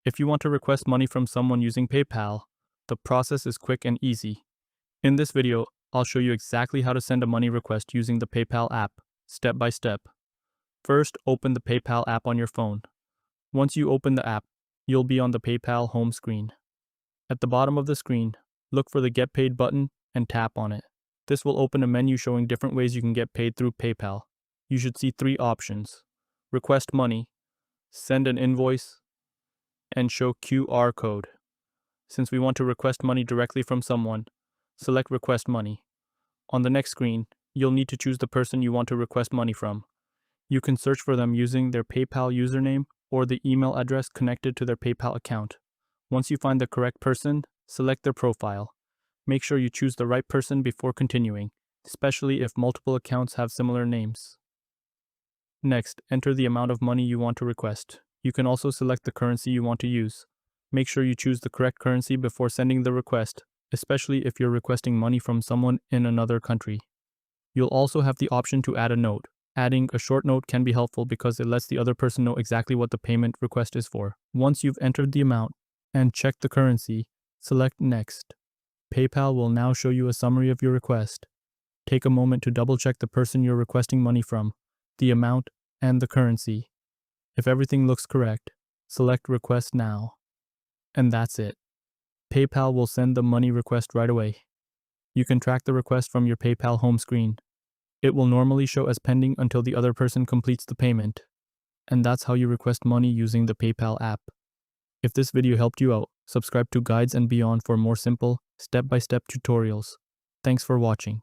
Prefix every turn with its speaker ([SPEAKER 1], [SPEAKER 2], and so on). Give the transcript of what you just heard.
[SPEAKER 1] If you want to request money from someone using PayPal, the process is quick and easy. In this video, I'll show you exactly how to send a money request using the PayPal app, step by step. First, open the PayPal app on your phone. Once you open the app, you'll be on the PayPal home screen. At the bottom of the screen, look for the Get Paid button and tap on it. This will open a menu showing different ways you can get paid through PayPal. You should see 3 options: request money, send an invoice, and show QR code. Since we want to request money directly from someone, select Request Money. On the next screen, you'll need to choose the person you want to request money from. You can search for them using their PayPal username or the email address connected to their PayPal account. Once you find the correct person, select their profile. Make sure you choose the right person before continuing, especially if multiple accounts have similar names. Next, enter the amount of money you want to request. You can also select the currency you want to use. Make sure you choose the correct currency before sending the request, especially if you're requesting money from someone in another country. You'll also have the option to add a note. Adding a short note can be helpful because it lets the other person know exactly what the payment request is for. Once you've entered the amount and checked the currency, select Next. PayPal will now show you a summary of your request. Take a moment to double-check the person you're requesting money from, the amount, and the currency. If everything looks correct, select Request Now. And that's it. PayPal will send the money request right away. You can track the request from your PayPal home screen. It will normally show as pending until the other person completes the payment. And that's how you request money using the PayPal app. If this video helped you out, subscribe to Guides and Beyond for more simple, step-by-step tutorials. Thanks for watching.